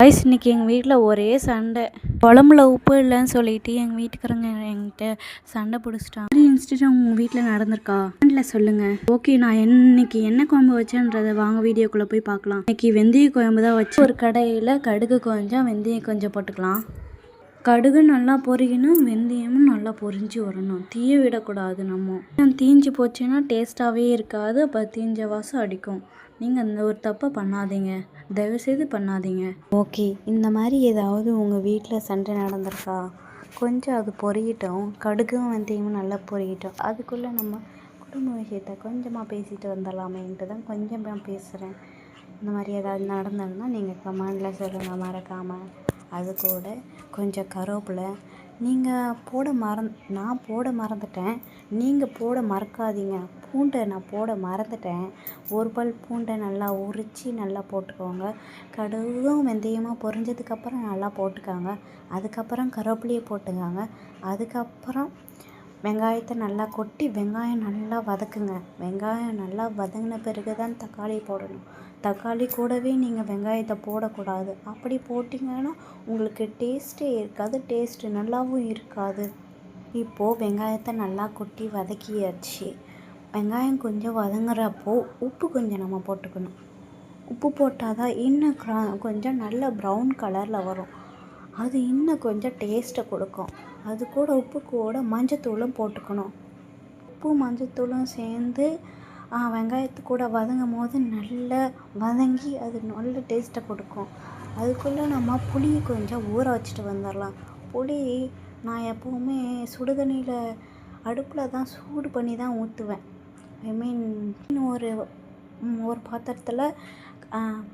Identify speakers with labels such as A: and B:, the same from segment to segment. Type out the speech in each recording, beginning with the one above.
A: Guys இன்னைக்கு எங்கள் வீட்டில் ஒரே சண்டை. குழம்புல உப்பு இல்லைன்னு சொல்லிட்டு எங்கள் வீட்டுக்காரங்க என்கிட்ட சண்டை பிடிச்சிட்டாங்க. இன்ஸ்டியூட் உங்கள் வீட்டில் நடந்திருக்கா இல்லை சொல்லுங்கள். ஓகே, நான் இன்னைக்கு என்ன குழம்பு வச்சேன்றதை வாங்க வீடியோக்குள்ளே போய் பார்க்கலாம். இன்னைக்கு வெந்தய குழம்பு தான் வச்சு. ஒரு கடையில் கடுகு கொஞ்சம் வெந்தயம் கொஞ்சம் போட்டுக்கலாம். கடுகு நல்லா பொரியணும், வெந்தயமும் நல்லா பொரிஞ்சு வரணும். தீய விடக்கூடாது. நம்ம தீஞ்சு போச்சுன்னா டேஸ்ட்டாகவே இருக்காது. அப்போ தீஞ்ச வாசம் அடிக்கும். நீங்கள் அந்த ஒரு தப்பை பண்ணாதீங்க, தயவுசெய்து பண்ணாதீங்க. ஓகே, இந்த மாதிரி ஏதாவது உங்கள் வீட்டில் சண்டை நடந்திருக்கா? கொஞ்சம் அது பொரியட்டும், கடுகும் வெந்தயமும் நல்லா பொரியட்டும். அதுக்குள்ளே நம்ம குடும்ப விஷயத்த கொஞ்சமாக பேசிட்டு வந்துடலாமேன்ட்டு தான் கொஞ்சமாக பேசுகிறேன். இந்த மாதிரி ஏதாவது நடந்ததுன்னா நீங்கள் கமெண்டில் சொல்லுங்கள் மறக்காமல். அது கூட கொஞ்சம் கருவேப்பிலை நீங்கள் நான் போட மறந்துட்டேன், நீங்கள் போட மறக்காதீங்க. பூண்டை நான் போட மறந்துட்டேன். ஒரு பல் பூண்டை நல்லா உரித்து நல்லா போட்டுக்கோங்க. கடுகும் வெந்தயமாக பொரிஞ்சதுக்கப்புறம் நல்லா போட்டுக்கோங்க. அதுக்கப்புறம் கருவேப்பிலையை போட்டுக்கோங்க. அதுக்கப்புறம் வெங்காயத்தை நல்லா கொட்டி வெங்காயம் நல்லா வதக்குங்க. வெங்காயம் நல்லா வதங்கின பிறகு தான் தக்காளி போடணும். தக்காளி கூடவே நீங்கள் வெங்காயத்தை போடக்கூடாது. அப்படி போட்டிங்கன்னா உங்களுக்கு டேஸ்ட்டே இருக்காது, டேஸ்ட்டு நல்லாவும் இருக்காது. இப்போது வெங்காயத்தை நல்லா கொட்டி வதக்கியாச்சு. வெங்காயம் கொஞ்சம் வதங்குறப்போ உப்பு கொஞ்சம் நம்ம போட்டுக்கணும். உப்பு போட்டால் தான் இன்னும் கொஞ்சம் நல்ல ப்ரௌன் கலரில் வரும். அது இன்னும் கொஞ்சம் டேஸ்ட்டை கொடுக்கும். அது கூட உப்பு கூட மஞ்சத்தூளும் போட்டுக்கணும். உப்பு மஞ்சத்தூளும் சேர்ந்து வெங்காயத்து கூட வதங்கும் போது நல்லா வதங்கி அது நல்ல டேஸ்ட்டை கொடுக்கும். அதுக்குள்ளே நம்ம புளி கொஞ்சம் ஊற வச்சுட்டு வந்துடலாம். புளி நான் எப்போவுமே சுடுதண்ணியில் அடுப்பில் தான் சூடு பண்ணி தான் ஊற்றுவேன். ஒரு பாத்திரத்தில்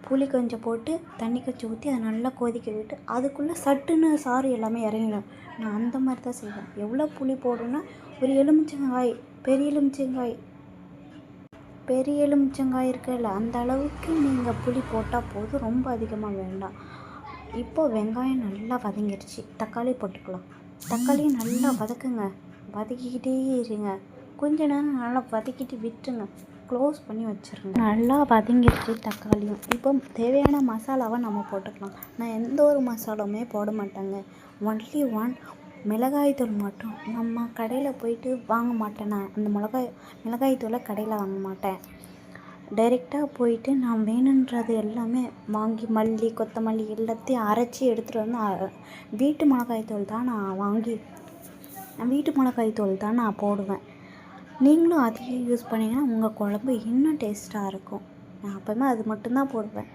A: புளி கொஞ்சம் போட்டு தண்ணி கொஞ்சம் ஊற்றி அதை நல்லா கொதிக்க விட்டு அதுக்குள்ளே சட்டுன்னு சாறு எல்லாமே இறங்கிடும். நான் அந்த மாதிரி தான் செய்வேன். எவ்வளோ புளி போடுன்னா ஒரு எலுமிச்சங்காய், பெரிய எலுமிச்சங்காய் இருக்குல்ல, அந்த அளவுக்கு நீங்கள் புளி போட்டால் போதும், ரொம்ப அதிகமாக வேண்டாம். இப்போது வெங்காயம் நல்லா வதங்கிடுச்சு. தக்காளி போட்டுக்கலாம். தக்காளியும் நல்லா வதக்குங்க. வதக்கிக்கிட்டே இருங்க. கொஞ்ச நேரம் நல்லா வதக்கிட்டு விட்டுருங்க. க்ளோஸ் பண்ணி வச்சுருங்க. நல்லா வதங்கிடுச்சு தக்காளியும். இப்போ தேவையான மசாலாவை நம்ம போட்டுக்கலாம். நான் எந்த ஒரு மசாலாவுமே போட மாட்டேங்க. ஒன்லி மிளகாய் தூள் மட்டும். நம்ம கடையில் போயிட்டு வாங்க மாட்டேன். நான் அந்த மிளகாய் தூளை கடையில் வாங்க மாட்டேன். டைரெக்டாக போயிட்டு நான் வேணுன்றது எல்லாமே வாங்கி மல்லி கொத்தமல்லி எல்லாத்தையும் அரைச்சி எடுத்துகிட்டு வந்து வீட்டு மிளகாய் தூள் தான் நான் போடுவேன். நீங்களும் அதையே யூஸ் பண்ணிங்கன்னா உங்கள் குழம்பு இன்னும் டேஸ்ட்டாக இருக்கும். நான் அப்போவுமே அது மட்டும்தான் போடுவேன்.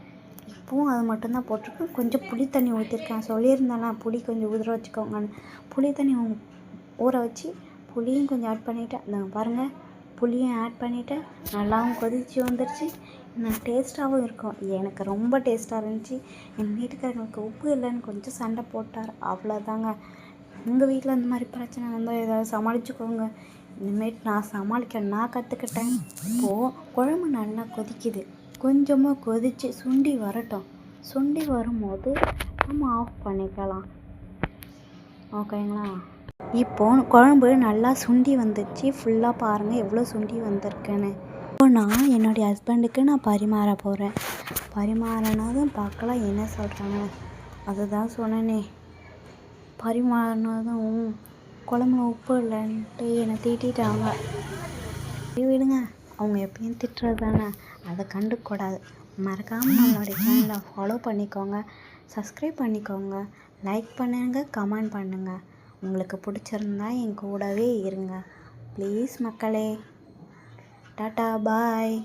A: இப்போவும் அது மட்டும்தான் போட்டிருக்கேன். கொஞ்சம் புளி தண்ணி ஊற்றிருக்கேன். சொல்லியிருந்தேன்னா புளி கொஞ்சம் ஊற வச்சுக்கோங்கன்னு. புளி தண்ணி ஊற வச்சு புளியும் கொஞ்சம் ஆட் பண்ணிவிட்டேன். பாருங்கள், புளியும் ஆட் பண்ணிவிட்டேன். நல்லாவும் கொதிச்சு வந்துடுச்சு. டேஸ்ட்டாகவும் இருக்கும். எனக்கு ரொம்ப டேஸ்ட்டாக இருந்துச்சு. எங்கள் வீட்டுக்காரங்களுக்கு உப்பு இல்லைன்னு கொஞ்சம் சண்டை போட்டார். அவ்வளோதாங்க. உங்கள் வீட்டில் இந்த மாதிரி பிரச்சனை வந்தால் ஏதாவது சமாளிச்சுக்கோங்க. இனிமேட்டு நான் கற்றுக்கிட்டேன். இப்போது குழம்பு நல்லா கொதிக்குது. கொஞ்சமாக கொதித்து சுண்டி வரட்டும். சுண்டி வரும்போது நம்ம ஆஃப் பண்ணிக்கலாம். ஓகேங்களா? இப்போது குழம்பு நல்லா சுண்டி வந்துடுச்சு. ஃபுல்லாக பாருங்கள் எவ்வளோ சுண்டி வந்திருக்குன்னு. இப்போ நான் என்னுடைய ஹஸ்பண்டுக்கு நான் பரிமாற போகிறேன். பரிமாறினதும் பார்க்கலாம் என்ன சொல்கிறாங்க. அதுதான் சொன்னேனே, பரிமாறினதும் குழம்புல உப்பு இல்லைன்ட்டு என்னை திட்டாங்க. விடுங்க, அவங்க எப்பயும் திட்டுறது தானே, அதை கண்டுக்கூடாது. மறக்காமல் நம்மளுடைய சேனலை ஃபாலோ பண்ணிக்கோங்க, சப்ஸ்கிரைப் பண்ணிக்கோங்க, லைக் பண்ணுங்கள், கமெண்ட் பண்ணுங்கள். உங்களுக்கு பிடிச்சிருந்தா என் கூடவே இருங்க ப்ளீஸ் மக்களே. டாட்டா, பாய்.